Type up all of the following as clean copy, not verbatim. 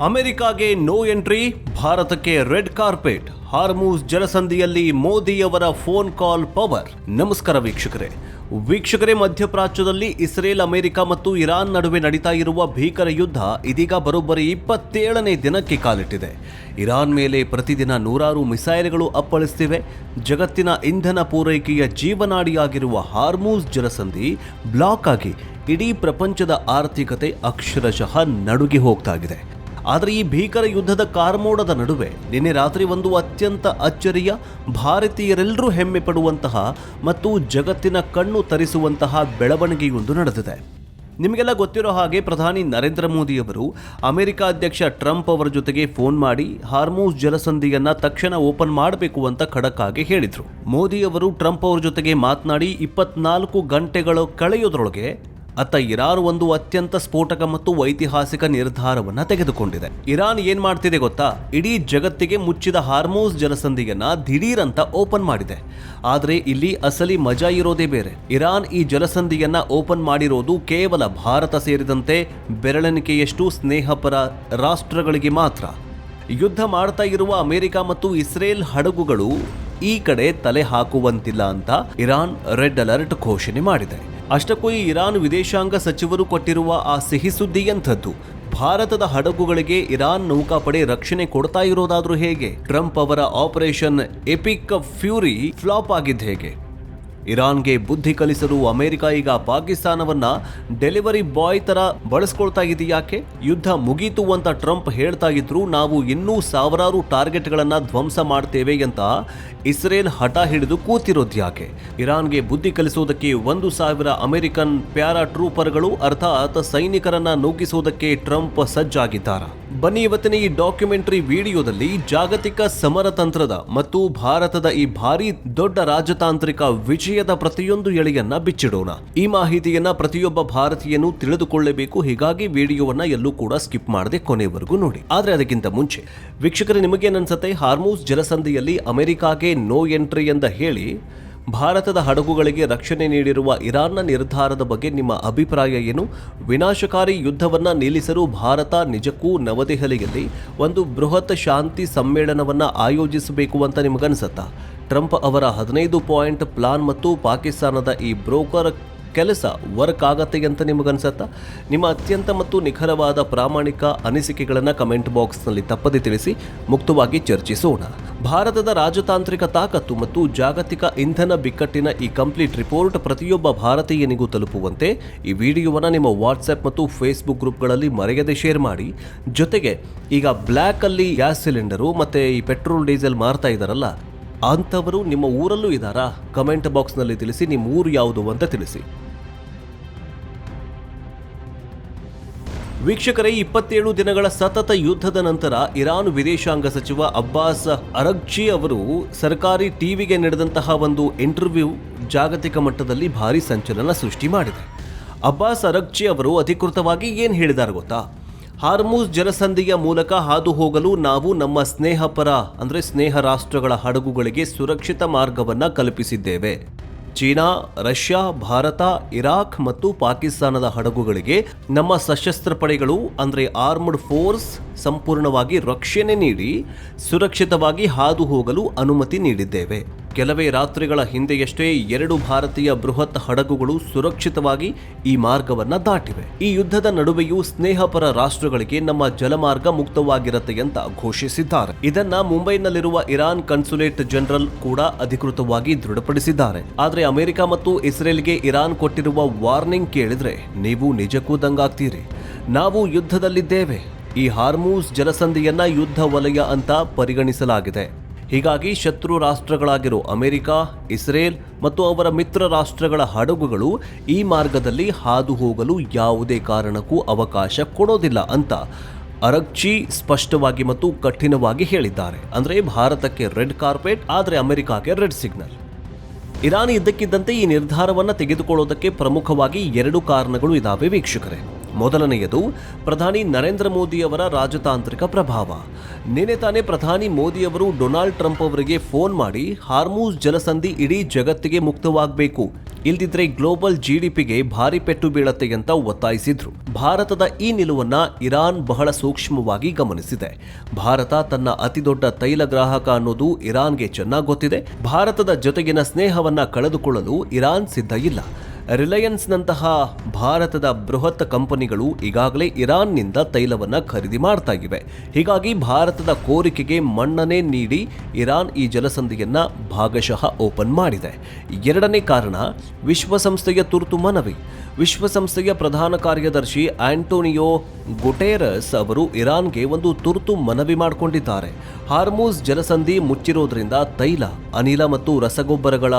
ಅಮೆರಿಕಾಗೆ no entry, ಭಾರತಕ್ಕೆ red carpet. Hormuz ಜಲಸಂಧಿಯಲ್ಲಿ ಮೋದಿಯವರ phone call power. ನಮಸ್ಕಾರ ವೀಕ್ಷಕರೇ, ಮಧ್ಯಪ್ರಾಚ್ಯದಲ್ಲಿ ಇಸ್ರೇಲ್, ಅಮೆರಿಕ ಮತ್ತು ಇರಾನ್ ನಡುವೆ ನಡೀತಾ ಇರುವ ಭೀಕರ ಯುದ್ಧ ಇದೀಗ ಬರೋಬ್ಬರಿ 27ನೇ ದಿನಕ್ಕೆ ಕಾಲಿಟ್ಟಿದೆ. ಇರಾನ್ ಮೇಲೆ ಪ್ರತಿದಿನ ನೂರಾರು ಮಿಸೈಲ್ಗಳು ಅಪ್ಪಳಿಸುತ್ತಿವೆ. ಜಗತ್ತಿನ ಇಂಧನ ಪೂರೈಕೆಯ ಜೀವನಾಡಿಯಾಗಿರುವ ಹಾರ್ಮುಜ್ ಜಲಸಂಧಿ ಬ್ಲಾಕ್ ಆಗಿ ಇಡೀ ಪ್ರಪಂಚದ ಆರ್ಥಿಕತೆ ಅಕ್ಷರಶಃ ನಡುಗಿ ಹೋಗ್ತಾಗಿದೆ. ಆದರೆ ಈ ಭೀಕರ ಯುದ್ಧದ ಕಾರ್ಮೋಡದ ನಡುವೆ ನಿನ್ನೆ ರಾತ್ರಿ ಒಂದು ಅತ್ಯಂತ ಅಚ್ಚರಿಯ, ಭಾರತೀಯರೆಲ್ಲರೂ ಹೆಮ್ಮೆ ಪಡುವಂತಹ ಮತ್ತು ಜಗತ್ತಿನ ಕಣ್ಣು ತರಿಸುವಂತಹ ಬೆಳವಣಿಗೆಯೊಂದು ನಡೆದಿದೆ. ನಿಮಗೆಲ್ಲ ಗೊತ್ತಿರೋ ಹಾಗೆ ಪ್ರಧಾನಿ ನರೇಂದ್ರ ಮೋದಿಯವರು ಅಮೆರಿಕ ಅಧ್ಯಕ್ಷ ಟ್ರಂಪ್ ಅವರ ಜೊತೆಗೆ ಫೋನ್ ಮಾಡಿ ಹಾರ್ಮುಜ್ ಜಲಸಂಧಿಯನ್ನ ತಕ್ಷಣ ಓಪನ್ ಮಾಡಬೇಕು ಅಂತ ಖಡಕ್ ಆಗಿ ಹೇಳಿದ್ರು. ಮೋದಿಯವರು ಟ್ರಂಪ್ ಅವರ ಜೊತೆಗೆ ಮಾತನಾಡಿ 24 ಗಂಟೆಗಳು ಕಳೆಯೋದ್ರೊಳಗೆ ಅತ್ತ ಇರಾನ್ ಒಂದು ಅತ್ಯಂತ ಸ್ಫೋಟಕ ಮತ್ತು ಐತಿಹಾಸಿಕ ನಿರ್ಧಾರವನ್ನ ತೆಗೆದುಕೊಂಡಿದೆ. ಇರಾನ್ ಏನ್ ಮಾಡ್ತಿದೆ ಗೊತ್ತಾ? ಇಡೀ ಜಗತ್ತಿಗೆ ಮುಚ್ಚಿದ ಹಾರ್ಮುಜ್ ಜಲಸಂಧಿಯನ್ನ ದಿಢೀರಂತ ಓಪನ್ ಮಾಡಿದೆ. ಆದ್ರೆ ಇಲ್ಲಿ ಅಸಲಿ ಮಜಾ ಇರೋದೇ ಬೇರೆ. ಇರಾನ್ ಈ ಜಲಸಂಧಿಯನ್ನ ಓಪನ್ ಮಾಡಿರೋದು ಕೇವಲ ಭಾರತ ಸೇರಿದಂತೆ ಬೆರಳೆಣಿಕೆಯಷ್ಟು ಸ್ನೇಹಪರ ರಾಷ್ಟ್ರಗಳಿಗೆ ಮಾತ್ರ. ಯುದ್ಧ ಮಾಡ್ತಾ ಇರುವ ಅಮೆರಿಕ ಮತ್ತು ಇಸ್ರೇಲ್ ಹಡಗುಗಳು ಈ ಕಡೆ ತಲೆ ಹಾಕುವಂತಿಲ್ಲ ಅಂತ ಇರಾನ್ ರೆಡ್ ಅಲರ್ಟ್ ಘೋಷಣೆ ಮಾಡಿದೆ. ಅಷ್ಟಕ್ಕೂ ಈ ಇರಾನ್ ವಿದೇಶಾಂಗ ಸಚಿವರು ಕೊಟ್ಟಿರುವ ಆ ಸಿಹಿ ಸುದ್ದಿ ಎಂಥದ್ದು? ಭಾರತದ ಹಡಗುಗಳಿಗೆ ಇರಾನ್ ನೌಕಾಪಡೆ ರಕ್ಷಣೆ ಕೊಡ್ತಾ ಇರೋದಾದ್ರೂ ಹೇಗೆ? ಟ್ರಂಪ್ ಅವರ ಆಪರೇಷನ್ ಎಪಿಕ್ ಫ್ಯೂರಿ ಫ್ಲಾಪ್ ಆಗಿದ್ದು ಹೇಗೆ? ಇರಾನ್ಗೆ ಬುದ್ಧಿ ಕಲಿಸಲು ಅಮೆರಿಕ ಈಗ ಪಾಕಿಸ್ತಾನವನ್ನ ಡೆಲಿವರಿ ಬಾಯ್ ತರ ಬಳಸ್ಕೊಳ್ತಾ ಇದೆಯಾಕೆ? ಯುದ್ಧ ಮುಗೀತು ಅಂತ ಟ್ರಂಪ್ ಹೇಳ್ತಾ ಇದ್ರು, ನಾವು ಇನ್ನೂ ಸಾವಿರಾರು ಟಾರ್ಗೆಟ್ಗಳನ್ನ ಧ್ವಂಸ ಮಾಡ್ತೇವೆ ಅಂತ ಇಸ್ರೇಲ್ ಹಠ ಹಿಡಿದು ಕೂತಿರೋದ್ಯಾಕೆ? ಇರಾನ್ಗೆ ಬುದ್ಧಿ ಕಲಿಸೋದಕ್ಕೆ 1,000 ಅಮೆರಿಕನ್ ಪ್ಯಾರಾ ಟ್ರೂಪರ್ಗಳು ಅರ್ಥಾತ್ ಸೈನಿಕರನ್ನ ನುಗ್ಗಿಸೋದಕ್ಕೆ ಟ್ರಂಪ್ ಸಜ್ಜಾಗಿದ್ದಾರ? ಬನ್ನಿ ಇವತ್ತಿನ ಈ ಡಾಕ್ಯುಮೆಂಟರಿ ವಿಡಿಯೋದಲ್ಲಿ ಜಾಗತಿಕ ಸಮರತಂತ್ರದ ಮತ್ತು ಭಾರತದ ಈ ಭಾರಿ ದೊಡ್ಡ ರಾಜತಾಂತ್ರಿಕ ವಿಜಯದ ಪ್ರತಿಯೊಂದು ಎಳೆಯನ್ನ ಬಿಚ್ಚಿಡೋಣ. ಈ ಮಾಹಿತಿಯನ್ನ ಪ್ರತಿಯೊಬ್ಬ ಭಾರತೀಯನು ತಿಳಿದುಕೊಳ್ಳಬೇಕು. ಹೀಗಾಗಿ ವಿಡಿಯೋವನ್ನ ಎಲ್ಲೂ ಕೂಡ ಸ್ಕಿಪ್ ಮಾಡದೆ ಕೊನೆವರೆಗೂ ನೋಡಿ. ಆದ್ರೆ ಅದಕ್ಕಿಂತ ಮುಂಚೆ ವೀಕ್ಷಕರೇ, ನಿಮಗೇನನ್ಸುತ್ತೆ? ಹಾರ್ಮುಜ್ ಜಲಸಂಧಿಯಲ್ಲಿ ಅಮೆರಿಕಾಗೆ ನೋ ಎಂಟ್ರಿ ಎಂದು ಹೇಳಿ ಭಾರತದ ಹಡಗುಗಳಿಗೆ ರಕ್ಷಣೆ ನೀಡಿರುವ ಇರಾನ್ನ ನಿರ್ಧಾರದ ಬಗ್ಗೆ ನಿಮ್ಮ ಅಭಿಪ್ರಾಯ ಏನು? ವಿನಾಶಕಾರಿ ಯುದ್ಧವನ್ನ ನಿಲ್ಲಿಸಲು ಭಾರತ ನಿಜಕ್ಕೂ ನವದೆಹಲಿಯಲ್ಲಿ ಒಂದು ಬೃಹತ್ ಶಾಂತಿ ಸಮ್ಮೇಳನವನ್ನ ಆಯೋಜಿಸಬೇಕು ಅಂತ ನಿಮಗನ್ಸುತ್ತಾ? ಟ್ರಂಪ್ ಅವರ 15 ಪಾಯಿಂಟ್ ಪ್ಲಾನ್ ಮತ್ತು ಪಾಕಿಸ್ತಾನದ ಈ ಬ್ರೋಕರ್ ಕೆಲಸ ವರ್ಕ್ ಆಗತ್ತೆ ಅಂತ ನಿಮಗನ್ಸುತ್ತಾ? ನಿಮ್ಮ ಅತ್ಯಂತ ಮತ್ತು ನಿಖರವಾದ ಪ್ರಾಮಾಣಿಕ ಅನಿಸಿಕೆಗಳನ್ನು ಕಮೆಂಟ್ ಬಾಕ್ಸ್ನಲ್ಲಿ ತಪ್ಪದೆ ತಿಳಿಸಿ. ಮುಕ್ತವಾಗಿ ಚರ್ಚಿಸೋಣ. ಭಾರತದ ರಾಜತಾಂತ್ರಿಕ ತಾಕತ್ತು ಮತ್ತು ಜಾಗತಿಕ ಇಂಧನ ಬಿಕ್ಕಟ್ಟಿನ ಈ ಕಂಪ್ಲೀಟ್ ರಿಪೋರ್ಟ್ ಪ್ರತಿಯೊಬ್ಬ ಭಾರತೀಯನಿಗೂ ತಲುಪುವಂತೆ ಈ ವಿಡಿಯೋವನ್ನು ನಿಮ್ಮ ವಾಟ್ಸ್ಆ್ಯಪ್ ಮತ್ತು ಫೇಸ್ಬುಕ್ ಗ್ರೂಪ್ಗಳಲ್ಲಿ ಮರೆಯದೆ ಶೇರ್ ಮಾಡಿ. ಜೊತೆಗೆ ಈಗ ಬ್ಲ್ಯಾಕ್ ಅಲ್ಲಿ ಗ್ಯಾಸ್ ಸಿಲಿಂಡರು ಮತ್ತೆ ಈ ಪೆಟ್ರೋಲ್ ಡೀಸೆಲ್ ಮಾರ್ತಾ ಇದ್ದಾರಲ್ಲ, ಅಂಥವರು ನಿಮ್ಮ ಊರಲ್ಲೂ ಇದ್ದಾರಾ? ಕಮೆಂಟ್ ಬಾಕ್ಸ್ನಲ್ಲಿ ತಿಳಿಸಿ. ನಿಮ್ಮ ಊರು ಯಾವುದು ಅಂತ ತಿಳಿಸಿ. ವೀಕ್ಷಕರೇ, 27 ದಿನಗಳ ಸತತ ಯುದ್ಧದ ನಂತರ ಇರಾನ್ ವಿದೇಶಾಂಗ ಸಚಿವ ಅಬ್ಬಾಸ್ ಅರಗ್ಚಿ ಅವರು ಸರ್ಕಾರಿ ಟಿವಿಗೆ ನೀಡಿದಂತಹ ಒಂದು ಇಂಟರ್ವ್ಯೂ ಜಾಗತಿಕ ಮಟ್ಟದಲ್ಲಿ ಭಾರಿ ಸಂಚಲನ ಸೃಷ್ಟಿ ಮಾಡಿದೆ. ಅಬ್ಬಾಸ್ ಅರಗ್ಚಿ ಅವರು ಅಧಿಕೃತವಾಗಿ ಏನು ಹೇಳಿದ್ದಾರೆ ಗೊತ್ತಾ? ಹಾರ್ಮುಜ್ ಜಲಸಂಧಿಯ ಮೂಲಕ ಹಾದು ಹೋಗಲು ನಾವು ನಮ್ಮ ಸ್ನೇಹ ರಾಷ್ಟ್ರಗಳ ಹಡಗುಗಳಿಗೆ ಸುರಕ್ಷಿತ ಮಾರ್ಗವನ್ನು ಕಲ್ಪಿಸಿದ್ದೇವೆ. ಚೀನಾ, ರಷ್ಯಾ, ಭಾರತ, ಇರಾಕ್ ಮತ್ತು ಪಾಕಿಸ್ತಾನದ ಹಡಗುಗಳಿಗೆ ನಮ್ಮ ಸಶಸ್ತ್ರ ಪಡೆಗಳು ಆರ್ಮ್ಡ್ ಫೋರ್ಸ್ ಸಂಪೂರ್ಣವಾಗಿ ರಕ್ಷಣೆ ನೀಡಿ ಸುರಕ್ಷಿತವಾಗಿ ಹಾದು ಹೋಗಲು ಅನುಮತಿ ನೀಡಿದ್ದೇವೆ. ಕೆಲವೇ ರಾತ್ರಿಗಳ ಹಿಂದೆಯಷ್ಟೇ 2 ಭಾರತೀಯ ಬೃಹತ್ ಹಡಗುಗಳು ಸುರಕ್ಷಿತವಾಗಿ ಈ ಮಾರ್ಗವನ್ನ ದಾಟಿವೆ. ಈ ಯುದ್ಧದ ನಡುವೆಯೂ ಸ್ನೇಹಪರ ರಾಷ್ಟ್ರಗಳಿಗೆ ನಮ್ಮ ಜಲಮಾರ್ಗ ಮುಕ್ತವಾಗಿರುತ್ತೆ ಅಂತ ಘೋಷಿಸಿದ್ದಾರೆ. ಇದನ್ನ ಮುಂಬೈನಲ್ಲಿರುವ ಇರಾನ್ ಕನ್ಸುಲೇಟ್ ಜನರಲ್ ಕೂಡ ಅಧಿಕೃತವಾಗಿ ದೃಢಪಡಿಸಿದ್ದಾರೆ. ಆದ್ರೆ ಅಮೆರಿಕ ಮತ್ತು ಇಸ್ರೇಲ್ಗೆ ಇರಾನ್ ಕೊಟ್ಟಿರುವ ವಾರ್ನಿಂಗ್ ಕೇಳಿದ್ರೆ ನೀವು ನಿಜಕ್ಕೂ ದಂಗಾಗ್ತೀರಿ. ನಾವು ಯುದ್ಧದಲ್ಲಿದ್ದೇವೆ. ಈ ಹಾರ್ಮುಜ್ ಜಲಸಂಧಿಯನ್ನ ಯುದ್ಧ ವಲಯ ಅಂತ ಪರಿಗಣಿಸಲಾಗಿದೆ. ಹೀಗಾಗಿ ಶತ್ರು ರಾಷ್ಟ್ರಗಳಾಗಿರೋ ಅಮೆರಿಕ, ಇಸ್ರೇಲ್ ಮತ್ತು ಅವರ ಮಿತ್ರ ರಾಷ್ಟ್ರಗಳ ಹಡಗುಗಳು ಈ ಮಾರ್ಗದಲ್ಲಿ ಹಾದು ಹೋಗಲು ಯಾವುದೇ ಕಾರಣಕ್ಕೂ ಅವಕಾಶ ಕೊಡೋದಿಲ್ಲ ಅಂತ ಅರಗ್ಚಿ ಸ್ಪಷ್ಟವಾಗಿ ಮತ್ತು ಕಠಿಣವಾಗಿ ಹೇಳಿದ್ದಾರೆ. ಭಾರತಕ್ಕೆ ರೆಡ್ ಕಾರ್ಪೆಟ್, ಆದರೆ ಅಮೆರಿಕಾಗೆ ರೆಡ್ ಸಿಗ್ನಲ್. ಇರಾನ್ ಇದ್ದಕ್ಕಿದ್ದಂತೆ ಈ ನಿರ್ಧಾರವನ್ನು ತೆಗೆದುಕೊಳ್ಳೋದಕ್ಕೆ ಪ್ರಮುಖವಾಗಿ 2 ಕಾರಣಗಳು ಇದಾವೆ ವೀಕ್ಷಕರೇ. ಮೊದಲನೆಯದು ಪ್ರಧಾನಿ ನರೇಂದ್ರ ಮೋದಿಯವರ ರಾಜತಾಂತ್ರಿಕ ಪ್ರಭಾವ. ನಿನ್ನೆ ತಾನೇ ಪ್ರಧಾನಿ ಮೋದಿಯವರು ಡೊನಾಲ್ಡ್ ಟ್ರಂಪ್ ಅವರಿಗೆ ಫೋನ್ ಮಾಡಿ ಹಾರ್ಮೂಜ್ ಜಲಸಂಧಿ ಇಡೀ ಜಗತ್ತಿಗೆ ಮುಕ್ತವಾಗಬೇಕು, ಇಲ್ದಿದ್ರೆ ಗ್ಲೋಬಲ್ ಜಿಡಿಪಿಗೆ ಭಾರಿ ಪೆಟ್ಟು ಬೀಳತ್ತೆ ಅಂತ ಒತ್ತಾಯಿಸಿದ್ರು. ಭಾರತದ ಈ ನಿಲುವನ್ನ ಇರಾನ್ ಬಹಳ ಸೂಕ್ಷ್ಮವಾಗಿ ಗಮನಿಸಿದೆ. ಭಾರತ ತನ್ನ ಅತಿದೊಡ್ಡ ತೈಲ ಗ್ರಾಹಕ ಅನ್ನೋದು ಇರಾನ್ಗೆ ಚೆನ್ನಾಗಿ ಗೊತ್ತಿದೆ. ಭಾರತದ ಜೊತೆಗಿನ ಸ್ನೇಹವನ್ನ ಕಳೆದುಕೊಳ್ಳಲು ಇರಾನ್ ಸಿದ್ಧ ಇಲ್ಲ. ರಿಲಯನ್ಸ್ನಂತಹ ಭಾರತದ ಬೃಹತ್ ಕಂಪನಿಗಳು ಈಗಾಗಲೇ ಇರಾನ್ನಿಂದ ತೈಲವನ್ನು ಖರೀದಿ ಮಾಡ್ತಾ ಇವೆ. ಹೀಗಾಗಿ ಭಾರತದ ಕೋರಿಕೆಗೆ ಮನ್ನಣೆ ನೀಡಿ ಇರಾನ್ ಈ ಜಲಸಂಧಿಯನ್ನ ಭಾಗಶಃ ಓಪನ್ ಮಾಡಿದೆ. ಎರಡನೇ ಕಾರಣ ವಿಶ್ವಸಂಸ್ಥೆಯ ತುರ್ತು ಮನವಿ. ವಿಶ್ವಸಂಸ್ಥೆಯ ಪ್ರಧಾನ ಕಾರ್ಯದರ್ಶಿ ಆಂಟೋನಿಯೋ ಗುಟೆರಸ್ ಅವರು ಇರಾನ್ಗೆ ಒಂದು ತುರ್ತು ಮನವಿ ಮಾಡಿಕೊಂಡಿದ್ದಾರೆ. ಹಾರ್ಮೂಜ್ ಜಲಸಂಧಿ ಮುಚ್ಚಿರೋದ್ರಿಂದ ತೈಲ, ಅನಿಲ ಮತ್ತು ರಸಗೊಬ್ಬರಗಳ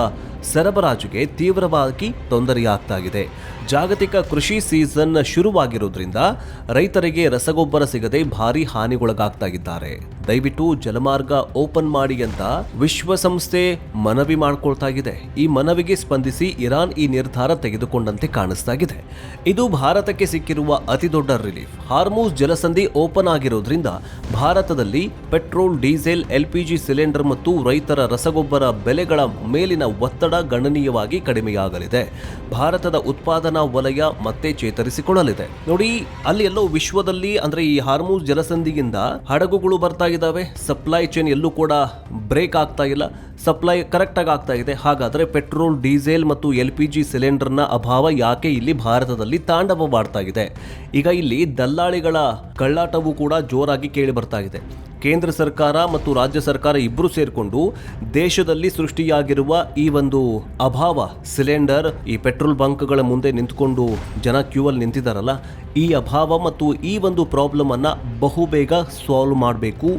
ಸರಬರಾಜಿಗೆ ತೀವ್ರವಾಗಿ ತೊಂದರೆಯಾಗ್ತಾ ಇದೆ. ಜಾಗತಿಕ ಕೃಷಿ ಸೀಸನ್ ಶುರುವಾಗಿರೋದ್ರಿಂದ ರೈತರಿಗೆ ರಸಗೊಬ್ಬರ ಸಿಗದೆ ಭಾರಿ ಹಾನಿಗೊಳಗಾಗ್ತಾ ಇದ್ದಾರೆ. ದಯವಿಟ್ಟು ಜಲಮಾರ್ಗ ಓಪನ್ ಮಾಡಿ ಅಂತ ವಿಶ್ವಸಂಸ್ಥೆ ಮನವಿ ಮಾಡ್ಕೊಳ್ತಾ ಇದೆ. ಈ ಮನವಿಗೆ ಸ್ಪಂದಿಸಿ ಇರಾನ್ ಈ ನಿರ್ಧಾರ ತೆಗೆದುಕೊಂಡಂತೆ ಕಾಣಿಸ್ತಾ ಇದೆ. ಇದು ಭಾರತಕ್ಕೆ ಸಿಕ್ಕಿರುವ ಅತಿದೊಡ್ಡ ರಿಲೀಫ್. ಹಾರ್ಮೂಜ್ ಜಲಸಂಧಿ ಓಪನ್ ಆಗಿರೋದ್ರಿಂದ ಭಾರತದಲ್ಲಿ ಪೆಟ್ರೋಲ್, ಡೀಸೆಲ್, ಎಲ್ಪಿಜಿ ಸಿಲಿಂಡರ್ ಮತ್ತು ರೈತರ ರಸಗೊಬ್ಬರ ಬೆಲೆಗಳ ಮೇಲಿನ ಒತ್ತಡ ಗಣನೀಯವಾಗಿ ಕಡಿಮೆಯಾಗಲಿದೆ. ಭಾರತದ ಉತ್ಪಾದನಾ ವಲಯ ಮತ್ತೆ ಚೇತರಿಸಿಕೊಳ್ಳಲಿದೆ. ನೋಡಿ, ಅಲ್ಲಿ ಎಲ್ಲೋ ವಿಶ್ವದಲ್ಲಿ ಅಂದ್ರೆ ಈ ಹಾರ್ಮೂಜ್ ಜಲಸಂಧಿಯಿಂದ ಹಡಗುಗಳು ಬರ್ತಾ ಇದ್ದಾವೆ, ಸಪ್ಲೈ ಚೈನ್ ಎಲ್ಲೂ ಕೂಡ ಬ್ರೇಕ್ ಆಗ್ತಾ ಇಲ್ಲ, ಸಪ್ಲೈ ಕರೆಕ್ಟ್ ಆಗಿ ಆಗ್ತಾ ಇದೆ. ಹಾಗಾದ್ರೆ ಪೆಟ್ರೋಲ್, ಡೀಸೆಲ್ ಮತ್ತು ಎಲ್ಪಿಜಿ ಸಿಲಿಂಡರ್ನ ಅಭಾವ ಯಾಕೆ ಇಲ್ಲಿ ಭಾರತದಲ್ಲಿ ತಾಂಡವವಾಡ್ತಾ ಇದೆ? ಈಗ ಇಲ್ಲಿ ದಲ್ಲಾಳಿಗಳ ಕಳ್ಳಾಟವೂ ಕೂಡ ಜೋರಾಗಿ ಕೇಳಿ ಬರ್ತಾ ಇದೆ. ಕೇಂದ್ರ ಸರ್ಕಾರ ಮತ್ತು ರಾಜ್ಯ ಸರ್ಕಾರ ಇಬ್ಬರು ಸೇರಿಕೊಂಡು ದೇಶದಲ್ಲಿ ಸೃಷ್ಟಿಯಾಗಿರುವ ಈ ಒಂದು ಅಭಾವ, ಸಿಲಿಂಡರ್, ಈ ಪೆಟ್ರೋಲ್ ಬಂಕ್ಗಳ ಮುಂದೆ ನಿಂತ್ಕೊಂಡು ಜನ ಕ್ಯೂ ಅಲ್ಲಿ ನಿಂತಿದ್ದಾರಲ್ಲ, ಈ ಅಭಾವ ಮತ್ತು ಈ ಒಂದು ಪ್ರಾಬ್ಲಮ್ ಅನ್ನ ಬಹುಬೇಗ ಸಾಲ್ವ್ ಮಾಡಬೇಕು.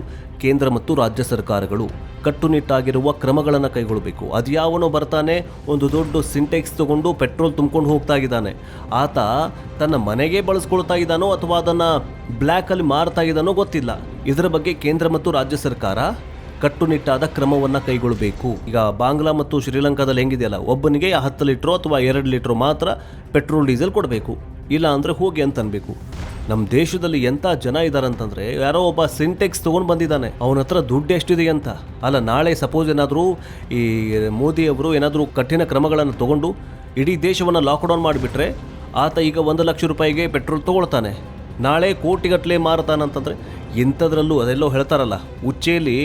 ಕೇಂದ್ರ ಮತ್ತು ರಾಜ್ಯ ಸರ್ಕಾರಗಳು ಕಟ್ಟುನಿಟ್ಟಾಗಿರುವ ಕ್ರಮಗಳನ್ನು ಕೈಗೊಳ್ಳಬೇಕು. ಅದ್ಯಾವನೋ ಬರ್ತಾನೆ, ಒಂದು ದೊಡ್ಡ ಸಿಂಟೆಕ್ಸ್ ತಗೊಂಡು ಪೆಟ್ರೋಲ್ ತುಂಬಿಕೊಂಡು ಹೋಗ್ತಾ ಇದ್ದಾನೆ. ಆತ ತನ್ನ ಮನೆಗೆ ಬಳಸ್ಕೊಳ್ತಾ ಇದ್ದಾನೋ ಅಥವಾ ಅದನ್ನು ಬ್ಲ್ಯಾಕಲ್ಲಿ ಮಾರ್ತಾ ಇದ್ದಾನೋ ಗೊತ್ತಿಲ್ಲ. ಇದರ ಬಗ್ಗೆ ಕೇಂದ್ರ ಮತ್ತು ರಾಜ್ಯ ಸರ್ಕಾರ ಕಟ್ಟುನಿಟ್ಟಾದ ಕ್ರಮವನ್ನು ಕೈಗೊಳ್ಳಬೇಕು. ಈಗ ಬಾಂಗ್ಲಾ ಮತ್ತು ಶ್ರೀಲಂಕಾದಲ್ಲಿ ಹೆಂಗಿದೆಯಲ್ಲ, ಒಬ್ಬನಿಗೆ 10 ಲೀಟ್ರು ಅಥವಾ 2 ಲೀಟ್ರು ಮಾತ್ರ ಪೆಟ್ರೋಲ್ ಡೀಸೆಲ್ ಕೊಡಬೇಕು, ಇಲ್ಲ ಅಂದರೆ ಹೋಗಿ ಅಂತ ಅನ್ಬೇಕು. ನಮ್ಮ ದೇಶದಲ್ಲಿ ಎಂಥ ಜನ ಇದ್ದಾರಂತಂದರೆ, ಯಾರೋ ಒಬ್ಬ ಸಿಂಟೆಕ್ಸ್ ತೊಗೊಂಡು ಬಂದಿದ್ದಾನೆ, ಅವನ ಹತ್ರ ದುಡ್ಡು ಎಷ್ಟಿದೆ ಅಂತ. ಅಲ್ಲ, ನಾಳೆ ಸಪೋಸ್ ಏನಾದರೂ ಈ ಮೋದಿಯವರು ಏನಾದರೂ ಕಠಿಣ ಕ್ರಮಗಳನ್ನು ತೊಗೊಂಡು ಇಡೀ ದೇಶವನ್ನು ಲಾಕ್ಡೌನ್ ಮಾಡಿಬಿಟ್ರೆ, ಆತ ಈಗ 1 ಲಕ್ಷ ರೂಪಾಯಿಗೆ ಪೆಟ್ರೋಲ್ ತೊಗೊಳ್ತಾನೆ, ನಾಳೆ ಕೋಟಿಗಟ್ಟಲೆ ಮಾರತಾನಂತಂದರೆ ಇಂಥದ್ರಲ್ಲೂ ಅದೆಲ್ಲೋ ಹೇಳ್ತಾರಲ್ಲ, ಉಚ್ಚೆಯಲ್ಲಿ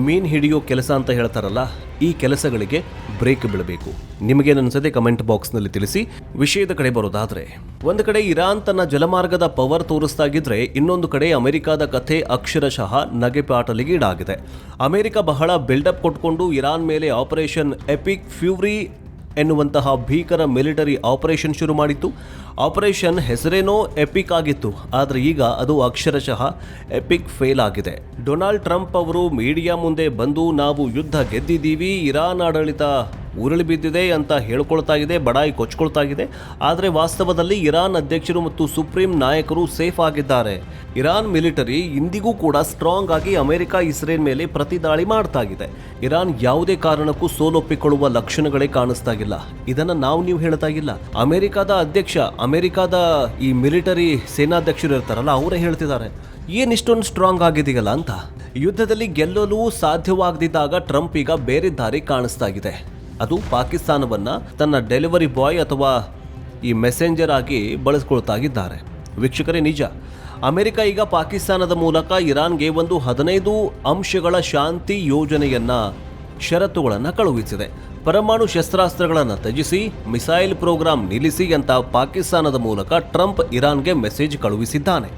ಮೀನು ಹಿಡಿಯೋ ಕೆಲಸ ಅಂತ ಹೇಳ್ತಾರಲ್ಲ, ಈ ಕೆಲಸಗಳಿಗೆ ಬ್ರೇಕ್ ಬೀಳಬೇಕು. ನಿಮಗೇನು ಅನ್ಸದೆ ಕಮೆಂಟ್ ಬಾಕ್ಸ್ನಲ್ಲಿ ತಿಳಿಸಿ. ವಿಷಯದ ಕಡೆ ಬರೋದಾದ್ರೆ, ಒಂದು ಕಡೆ ಇರಾನ್ ತನ್ನ ಜಲಮಾರ್ಗದ ಪವರ್ ತೋರಿಸ್ತಾ ಇದ್ರೆ, ಇನ್ನೊಂದು ಕಡೆ ಅಮೆರಿಕದ ಕಥೆ ಅಕ್ಷರಶಃ ನಗೆಪಾಟಲಿಗೆ ಈಡಾಗಿದೆ. ಅಮೆರಿಕ ಬಹಳ ಬಿಲ್ಡಪ್ ಕೊಟ್ಕೊಂಡು ಇರಾನ್ ಮೇಲೆ ಆಪರೇಷನ್ ಎಪಿಕ್ ಫ್ಯೂರಿ ಎನ್ನುವಂತಹ ಭೀಕರ ಮಿಲಿಟರಿ ಆಪರೇಷನ್ ಶುರು ಮಾಡಿತ್ತು. ಆಪರೇಷನ್ ಹೆಸರೇನೋ ಎಪಿಕ್ ಆಗಿತ್ತು, ಆದರೆ ಈಗ ಅದು ಅಕ್ಷರಶಃ ಎಪಿಕ್ ಫೇಲ್ ಆಗಿದೆ. ಡೊನಾಲ್ಡ್ ಟ್ರಂಪ್ ಅವರು ಮೀಡಿಯಾ ಮುಂದೆ ಬಂದು ನಾವು ಯುದ್ಧ ಗೆದ್ದಿದ್ದೀವಿ, ಇರಾನ್ ಆಡಳಿತ ಉರುಳಿ ಬಿದ್ದಿದೆ ಅಂತ ಹೇಳ್ಕೊಳ್ತಾ ಇದೆ, ಬಡಾಯಿ ಕೊಚ್ಕೊಳ್ತಾ ಇದೆ. ಆದರೆ ವಾಸ್ತವದಲ್ಲಿ ಇರಾನ್ ಅಧ್ಯಕ್ಷರು ಮತ್ತು ಸುಪ್ರೀಂ ನಾಯಕರು ಸೇಫ್ ಆಗಿದ್ದಾರೆ. ಇರಾನ್ ಮಿಲಿಟರಿ ಇಂದಿಗೂ ಕೂಡ ಸ್ಟ್ರಾಂಗ್ ಆಗಿ ಅಮೆರಿಕ, ಇಸ್ರೇಲ್ ಮೇಲೆ ಪ್ರತಿದಾಳಿ ಮಾಡ್ತಾ ಇದೆ. ಇರಾನ್ ಯಾವುದೇ ಕಾರಣಕ್ಕೂ ಸೋಲೊಪ್ಪಿಕೊಳ್ಳುವ ಲಕ್ಷಣಗಳೇ ಕಾಣಿಸ್ತಾ ಇಲ್ಲ. ಇದನ್ನ ನೀವು ಹೇಳ್ತಾ ಇಲ್ಲ, ಅಮೆರಿಕದ ಅಧ್ಯಕ್ಷ, ಅಮೆರಿಕದ ಈ ಮಿಲಿಟರಿ ಸೇನಾಧ್ಯಕ್ಷರು ಇರ್ತಾರಲ್ಲ, ಅವರೇ ಹೇಳ್ತಿದ್ದಾರೆ ಏನಿಷ್ಟೊಂದು ಸ್ಟ್ರಾಂಗ್ ಆಗಿದೆಯಲ್ಲ ಅಂತ. ಯುದ್ಧದಲ್ಲಿ ಗೆಲ್ಲಲು ಸಾಧ್ಯವಾಗದಿದ್ದಾಗ ಟ್ರಂಪ್ ಈಗ ಬೇರೆ ದಾರಿ ಕಾಣಿಸ್ತಾ ಇದೆ. ಅದು ಪಾಕಿಸ್ತಾನವನ್ನ ತನ್ನ ಡೆಲಿವರಿ ಬಾಯ್ ಅಥವಾ ಈ ಮೆಸೆಂಜರ್ ಆಗಿ ಬಳಸ್ಕೊಳ್ತಾ ಇದ್ದಾರೆ. ವೀಕ್ಷಕರೇ, ನಿಜ, ಅಮೆರಿಕ ಈಗ ಪಾಕಿಸ್ತಾನದ ಮೂಲಕ ಇರಾನ್ಗೆ ಒಂದು 15 ಅಂಶಗಳ ಶಾಂತಿ ಯೋಜನೆಯನ್ನ, ಷರತ್ತುಗಳನ್ನು ಕಳುಹಿಸಿದೆ. ಪರಮಾಣು ಶಸ್ತ್ರಾಸ್ತ್ರಗಳನ್ನು ತ್ಯಜಿಸಿ, ಮಿಸೈಲ್ ಪ್ರೋಗ್ರಾಂ ನಿಲ್ಲಿಸಿ ಅಂತ ಪಾಕಿಸ್ತಾನದ ಮೂಲಕ ಟ್ರಂಪ್ ಇರಾನ್ಗೆ ಮೆಸೇಜ್ ಕಳುಹಿಸಿದ್ದಾನೆ.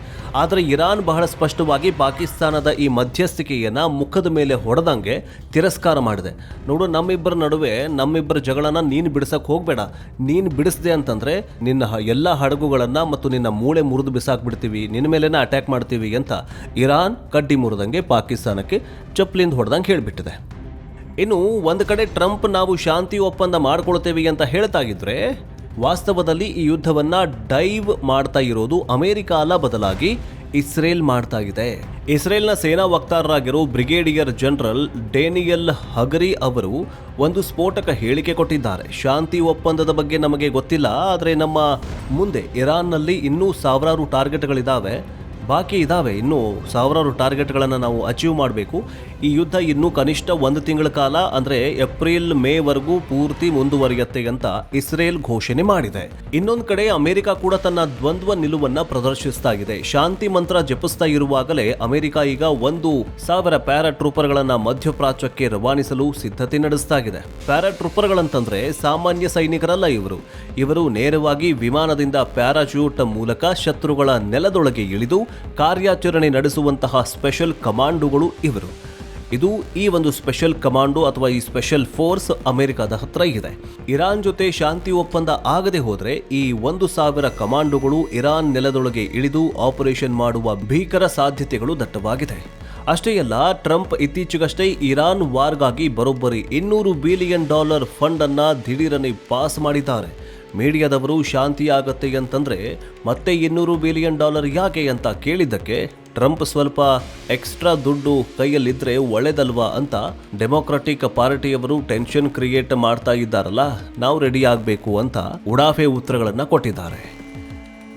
ಆದರೆ ಇರಾನ್ ಬಹಳ ಸ್ಪಷ್ಟವಾಗಿ ಪಾಕಿಸ್ತಾನದ ಈ ಮಧ್ಯಸ್ಥಿಕೆಯನ್ನು ಮುಖದ ಮೇಲೆ ಹೊಡೆದಂಗೆ ತಿರಸ್ಕಾರ ಮಾಡಿದೆ. ನೋಡು, ನಮ್ಮಿಬ್ಬರ ಜಗಳನ ನೀನು ಬಿಡಿಸಕ್ಕೆ ಹೋಗಬೇಡ, ನೀನು ಬಿಡಿಸ್ದೆ ಅಂತಂದರೆ ನಿನ್ನ ಎಲ್ಲ ಹಡಗುಗಳನ್ನು ಮತ್ತು ನಿನ್ನ ಮೂಳೆ ಮುರಿದು ಬಿಸಾಕ್ಬಿಡ್ತೀವಿ, ನಿನ್ನ ಮೇಲೇನ ಅಟ್ಯಾಕ್ ಮಾಡ್ತೀವಿ ಅಂತ ಇರಾನ್ ಕಡ್ಡಿ ಮುರಿದಂಗೆ ಪಾಕಿಸ್ತಾನಕ್ಕೆ ಚಪ್ಪಲಿಂದ ಹೊಡೆದಂಗೆ ಹೇಳಿಬಿಟ್ಟಿದೆ. ಇನ್ನು ಒಂದು ಕಡೆ ಟ್ರಂಪ್ ನಾವು ಶಾಂತಿ ಒಪ್ಪಂದ ಮಾಡ್ಕೊಳ್ತೇವೆ ಅಂತ ಹೇಳ್ತಾ ಇದ್ರೆ, ವಾಸ್ತವದಲ್ಲಿ ಈ ಯುದ್ಧವನ್ನ ಡೈವ್ ಮಾಡ್ತಾ ಇರೋದು ಅಮೆರಿಕ ಅಲ್ಲ, ಬದಲಾಗಿ ಇಸ್ರೇಲ್ ಮಾಡ್ತಾ ಇದೆ. ಇಸ್ರೇಲ್ನ ಸೇನಾ ವಕ್ತಾರರಾಗಿರೋ ಬ್ರಿಗೇಡಿಯರ್ ಜನರಲ್ ಡೇನಿಯಲ್ ಹಗರಿ ಅವರು ಒಂದು ಸ್ಫೋಟಕ ಹೇಳಿಕೆ ಕೊಟ್ಟಿದ್ದಾರೆ. ಶಾಂತಿ ಒಪ್ಪಂದದ ಬಗ್ಗೆ ನಮಗೆ ಗೊತ್ತಿಲ್ಲ, ಆದರೆ ನಮ್ಮ ಮುಂದೆ ಇರಾನ್ನಲ್ಲಿ ಇನ್ನೂ ಸಾವಿರಾರು ಟಾರ್ಗೆಟ್ಗಳಿದ್ದಾವೆ, ಬಾಕಿ ಇದ್ದಾವೆ, ಇನ್ನೂ ಸಾವಿರಾರು ಟಾರ್ಗೆಟ್ಗಳನ್ನು ನಾವು ಅಚೀವ್ ಮಾಡಬೇಕು. ಈ ಯುದ್ಧ ಇನ್ನೂ ಕನಿಷ್ಠ 1 ತಿಂಗಳ ಕಾಲ ಅಂದರೆ ಏಪ್ರಿಲ್ ಮೇವರೆಗೂ ಪೂರ್ತಿ ಮುಂದುವರಿಯುತ್ತೆ ಅಂತ ಇಸ್ರೇಲ್ ಘೋಷಣೆ ಮಾಡಿದೆ. ಇನ್ನೊಂದು ಕಡೆ ಅಮೆರಿಕ ಕೂಡ ತನ್ನ ದ್ವಂದ್ವ ನಿಲುವನ್ನ ಪ್ರದರ್ಶಿಸ್ತಾ ಇದೆ. ಶಾಂತಿ ಮಂತ್ರ ಜಪಿಸ್ತಾ ಇರುವಾಗಲೇ ಅಮೆರಿಕ ಈಗ 1,000 ಪ್ಯಾರಾಟ್ರೂಪರ್ಗಳನ್ನ ಮಧ್ಯಪ್ರಾಚ್ಯಕ್ಕೆ ರವಾನಿಸಲು ಸಿದ್ಧತೆ ನಡೆಸ್ತಾ ಇದೆ. ಪ್ಯಾರಾಟ್ರೂಪರ್ಗಳಂತಂದ್ರೆ ಸಾಮಾನ್ಯ ಸೈನಿಕರಲ್ಲ ಇವರು ನೇರವಾಗಿ ವಿಮಾನದಿಂದ ಪ್ಯಾರಾಚೂಟ್ ಮೂಲಕ ಶತ್ರುಗಳ ನೆಲದೊಳಗೆ ಇಳಿದು ಕಾರ್ಯಾಚರಣೆ ನಡೆಸುವಂತಹ ಸ್ಪೆಷಲ್ ಕಮಾಂಡೋಗಳು ಇವರು. ಈ ಒಂದು ಸ್ಪೆಷಲ್ ಕಮಾಂಡೋ ಅಥವಾ ಈ ಸ್ಪೆಷಲ್ ಫೋರ್ಸ್ ಅಮೆರಿಕದ ಹತ್ರ ಇದೆ. ಇರಾನ್ ಜೊತೆ ಶಾಂತಿ ಒಪ್ಪಂದ ಆಗದೆ ಹೋದ್ರೆ ಈ 1,000 ಕಮಾಂಡೋಗಳು ಇರಾನ್ ನೆಲದೊಳಗೆ ಇಳಿದು ಆಪರೇಷನ್ ಮಾಡುವ ಭೀಕರ ಸಾಧ್ಯತೆಗಳು ದಟ್ಟವಾಗಿದೆ. ಅಷ್ಟೇ ಅಲ್ಲ, ಟ್ರಂಪ್ ಇತ್ತೀಚೆಗಷ್ಟೇ ಇರಾನ್ ವಾರ್ಗಾಗಿ ಬರೋಬ್ಬರಿ $200 ಬಿಲಿಯನ್ ಫಂಡ್ ಅನ್ನ ದಿಢೀರನೆ ಪಾಸ್ ಮಾಡಿದ್ದಾರೆ. ಮೀಡಿಯಾದವರು ಶಾಂತಿ ಆಗತ್ತೆ ಅಂತಂದ್ರೆ ಮತ್ತೆ $200 ಬಿಲಿಯನ್ ಯಾಕೆ ಅಂತ ಕೇಳಿದ್ದಕ್ಕೆ ಟ್ರಂಪ್ ಸ್ವಲ್ಪ ಎಕ್ಸ್ಟ್ರಾ ದುಡ್ಡು ಕೈಯಲ್ಲಿದ್ರೆ ಒಳ್ಳೇದಲ್ವಾ ಅಂತ ಡೆಮೊಕ್ರಾಟಿಕ್ ಪಾರ್ಟಿಯವರು ಟೆನ್ಷನ್ ಕ್ರಿಯೇಟ್ ಮಾಡ್ತಾ ಇದ್ದಾರಲ್ಲ, ನಾವು ರೆಡಿ ಆಗಬೇಕು ಅಂತ ಉಡಾಫೆ ಉತ್ತರಗಳನ್ನ ಕೊಟ್ಟಿದ್ದಾರೆ.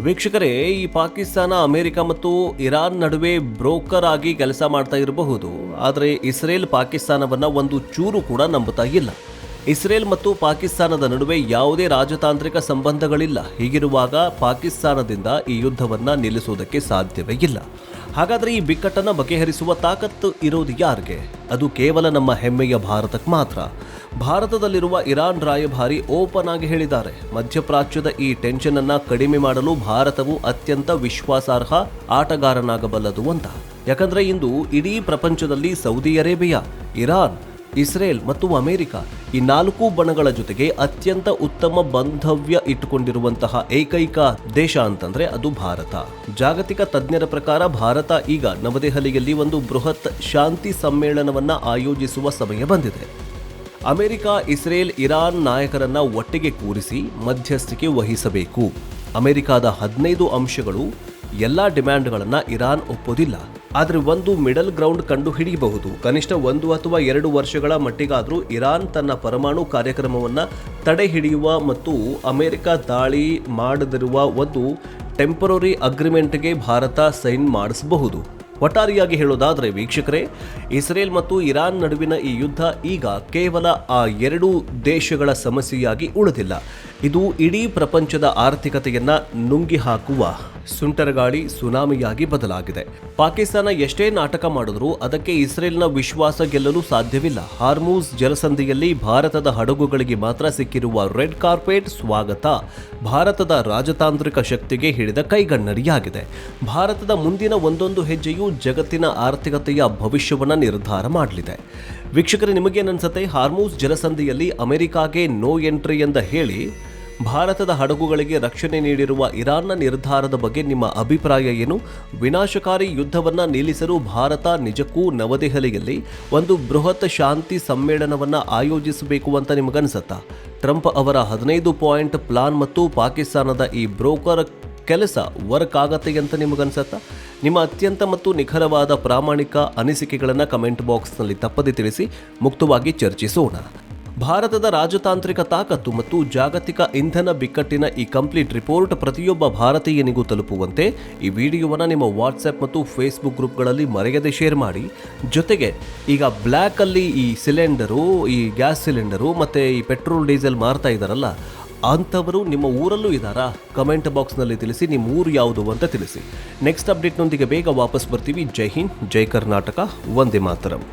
ವೀಕ್ಷಕರೇ, ಈ ಪಾಕಿಸ್ತಾನ ಅಮೆರಿಕ ಮತ್ತು ಇರಾನ್ ನಡುವೆ ಬ್ರೋಕರ್ ಆಗಿ ಕೆಲಸ ಮಾಡ್ತಾ ಇರಬಹುದು, ಆದರೆ ಇಸ್ರೇಲ್ ಪಾಕಿಸ್ತಾನವನ್ನ ಒಂದು ಚೂರು ಕೂಡ ನಂಬುತ್ತಾ ಇಲ್ಲ. ಇಸ್ರೇಲ್ ಮತ್ತು ಪಾಕಿಸ್ತಾನದ ನಡುವೆ ಯಾವುದೇ ರಾಜತಾಂತ್ರಿಕ ಸಂಬಂಧಗಳಿಲ್ಲ. ಹೀಗಿರುವಾಗ ಪಾಕಿಸ್ತಾನದಿಂದ ಈ ಯುದ್ಧವನ್ನ ನಿಲ್ಲಿಸುವುದಕ್ಕೆ ಸಾಧ್ಯವೇ ಇಲ್ಲ. ಹಾಗಾದ್ರೆ ಈ ಬಿಕ್ಕಟ್ಟನ್ನು ಬಗೆಹರಿಸುವ ತಾಕತ್ತು ಇರೋದು ಯಾರಿಗೆ? ಅದು ಕೇವಲ ನಮ್ಮ ಹೆಮ್ಮೆಯ ಭಾರತಕ್ಕೆ ಮಾತ್ರ. ಭಾರತದಲ್ಲಿರುವ ಇರಾನ್ ರಾಯಭಾರಿ ಓಪನ್ ಆಗಿ ಹೇಳಿದ್ದಾರೆ, ಮಧ್ಯಪ್ರಾಚ್ಯದ ಈ ಟೆನ್ಷನ್ ಅನ್ನ ಕಡಿಮೆ ಮಾಡಲು ಭಾರತವು ಅತ್ಯಂತ ವಿಶ್ವಾಸಾರ್ಹ ಆಟಗಾರನಾಗಬಲ್ಲದು ಅಂತ. ಯಾಕಂದ್ರೆ ಇಂದು ಇಡೀ ಪ್ರಪಂಚದಲ್ಲಿ ಸೌದಿ ಅರೇಬಿಯಾ, ಇರಾನ್, ಇಸ್ರೇಲ್ ಮತ್ತು ಅಮೆರಿಕ ಈ 4 ಬಣಗಳ ಜೊತೆಗೆ ಅತ್ಯಂತ ಉತ್ತಮ ಬಾಂಧವ್ಯ ಇಟ್ಟುಕೊಂಡಿರುವಂತಹ ಏಕೈಕ ದೇಶ ಅಂತಂದ್ರೆ ಅದು ಭಾರತ. ಜಾಗತಿಕ ತಜ್ಞರ ಪ್ರಕಾರ ಭಾರತ ಈಗ ನವದೆಹಲಿಯಲ್ಲಿ ಒಂದು ಬೃಹತ್ ಶಾಂತಿ ಸಮ್ಮೇಳನವನ್ನ ಆಯೋಜಿಸುವ ಸಮಯ ಬಂದಿದೆ. ಅಮೆರಿಕ, ಇಸ್ರೇಲ್, ಇರಾನ್ ನಾಯಕರನ್ನ ಒಟ್ಟಿಗೆ ಕೂರಿಸಿ ಮಧ್ಯಸ್ಥಿಕೆ ವಹಿಸಬೇಕು. ಅಮೆರಿಕದ 15 ಅಂಶಗಳು ಎಲ್ಲಾ ಡಿಮ್ಯಾಂಡ್ಗಳನ್ನ ಇರಾನ್ ಒಪ್ಪೋದಿಲ್ಲ, ಆದರೆ ಒಂದು ಮಿಡಲ್ ಗ್ರೌಂಡ್ ಕಂಡು ಹಿಡಿಯಬಹುದು. ಕನಿಷ್ಠ 1 ಅಥವಾ 2 ವರ್ಷಗಳ ಮಟ್ಟಿಗಾದರೂ ಇರಾನ್ ತನ್ನ ಪರಮಾಣು ಕಾರ್ಯಕ್ರಮವನ್ನು ತಡೆ ಹಿಡಿಯುವ ಮತ್ತು ಅಮೆರಿಕ ದಾಳಿ ಮಾಡದಿರುವ ಒಂದು ಟೆಂಪರರಿ ಅಗ್ರಿಮೆಂಟ್ಗೆ ಭಾರತ ಸೈನ್ ಮಾಡಿಸಬಹುದು. ಒಟ್ಟಾರೆಯಾಗಿ ಹೇಳೋದಾದರೆ ವೀಕ್ಷಕರೇ, ಇಸ್ರೇಲ್ ಮತ್ತು ಇರಾನ್ ನಡುವಿನ ಈ ಯುದ್ಧ ಈಗ ಕೇವಲ ಆ 2 ದೇಶಗಳ ಸಮಸ್ಯೆಯಾಗಿ ಉಳಿದಿಲ್ಲ. ಇದು ಇಡೀ ಪ್ರಪಂಚದ ಆರ್ಥಿಕತೆಯನ್ನ ನುಂಗಿ ಹಾಕುವ ಸುಂಟರಗಾಳಿ ಸುನಾಮಿಯಾಗಿ ಬದಲಾಗಿದೆ. ಪಾಕಿಸ್ತಾನ ಎಷ್ಟೇ ನಾಟಕ ಮಾಡಿದ್ರೂ ಅದಕ್ಕೆ ಇಸ್ರೇಲ್ನ ವಿಶ್ವಾಸ ಗೆಲ್ಲಲು ಸಾಧ್ಯವಿಲ್ಲ. ಹಾರ್ಮೂಜ್ ಜಲಸಂಧಿಯಲ್ಲಿ ಭಾರತದ ಹಡಗುಗಳಿಗೆ ಮಾತ್ರ ಸಿಕ್ಕಿರುವ ರೆಡ್ ಕಾರ್ಪೆಟ್ ಸ್ವಾಗತ ಭಾರತದ ರಾಜತಾಂತ್ರಿಕ ಶಕ್ತಿಗೆ ಹಿಡಿದ ಕೈಗನ್ನಡಿಯಾಗಿದೆ. ಭಾರತದ ಮುಂದಿನ ಒಂದೊಂದು ಹೆಜ್ಜೆಯೂ ಜಗತ್ತಿನ ಆರ್ಥಿಕತೆಯ ಭವಿಷ್ಯವನ್ನು ನಿರ್ಧಾರ ಮಾಡಲಿದೆ. ವೀಕ್ಷಕರೇ, ನಿಮಗೇನನ್ಸುತ್ತೆ? ಹಾರ್ಮೂಜ್ ಜಲಸಂಧಿಯಲ್ಲಿ ಅಮೆರಿಕಾಗೆ ನೋ ಎಂಟ್ರಿ ಎಂದು ಹೇಳಿ ಭಾರತದ ಹಡಗುಗಳಿಗೆ ರಕ್ಷಣೆ ನೀಡಿರುವ ಇರಾನ್ನ ನಿರ್ಧಾರದ ಬಗ್ಗೆ ನಿಮ್ಮ ಅಭಿಪ್ರಾಯ ಏನು? ವಿನಾಶಕಾರಿ ಯುದ್ಧವನ್ನು ನಿಲ್ಲಿಸಲು ಭಾರತ ನಿಜಕ್ಕೂ ನವದೆಹಲಿಯಲ್ಲಿ ಒಂದು ಬೃಹತ್ ಶಾಂತಿ ಸಮ್ಮೇಳನವನ್ನು ಆಯೋಜಿಸಬೇಕು ಅಂತ ನಿಮಗನ್ಸುತ್ತಾ? ಟ್ರಂಪ್ ಅವರ 15 ಪಾಯಿಂಟ್ ಪ್ಲಾನ್ ಮತ್ತು ಪಾಕಿಸ್ತಾನದ ಈ ಬ್ರೋಕರ್ ಕೆಲಸ ವರ್ಕ್ ಆಗತ್ತೆ ಅಂತ ನಿಮಗನ್ಸುತ್ತಾ? ನಿಮ್ಮ ಅತ್ಯಂತ ಮತ್ತು ನಿಖರವಾದ ಪ್ರಾಮಾಣಿಕ ಅನಿಸಿಕೆಗಳನ್ನು ಕಮೆಂಟ್ ಬಾಕ್ಸ್ನಲ್ಲಿ ತಪ್ಪದೆ ತಿಳಿಸಿ, ಮುಕ್ತವಾಗಿ ಚರ್ಚಿಸೋಣ. ಭಾರತದ ರಾಜತಾಂತ್ರಿಕ ತಾಕತ್ತು ಮತ್ತು ಜಾಗತಿಕ ಇಂಧನ ಬಿಕ್ಕಟ್ಟಿನ ಈ ಕಂಪ್ಲೀಟ್ ರಿಪೋರ್ಟ್ ಪ್ರತಿಯೊಬ್ಬ ಭಾರತೀಯನಿಗೂ ತಲುಪುವಂತೆ ಈ ವಿಡಿಯೋವನ್ನು ನಿಮ್ಮ ವಾಟ್ಸ್ಆ್ಯಪ್ ಮತ್ತು ಫೇಸ್ಬುಕ್ ಗ್ರೂಪ್ಗಳಲ್ಲಿ ಮರೆಯದೆ ಶೇರ್ ಮಾಡಿ. ಜೊತೆಗೆ ಈಗ ಬ್ಲ್ಯಾಕಲ್ಲಿ ಈ ಸಿಲಿಂಡರು, ಈ ಗ್ಯಾಸ್ ಸಿಲಿಂಡರು ಮತ್ತು ಈ ಪೆಟ್ರೋಲ್ ಡೀಸೆಲ್ ಮಾರ್ತಾ ಇದ್ದಾರಲ್ಲ, ಅಂಥವರು ನಿಮ್ಮ ಊರಲ್ಲೂ ಇದ್ದಾರಾ? ಕಮೆಂಟ್ ಬಾಕ್ಸ್ನಲ್ಲಿ ತಿಳಿಸಿ, ನಿಮ್ಮ ಊರು ಯಾವುದು ಅಂತ ತಿಳಿಸಿ. ನೆಕ್ಸ್ಟ್ ಅಪ್ಡೇಟ್ನೊಂದಿಗೆ ಬೇಗ ವಾಪಸ್ ಬರ್ತೀವಿ. ಜೈ ಹಿಂದ್, ಜೈ ಕರ್ನಾಟಕ, ವಂದೇ ಮಾತರಂ.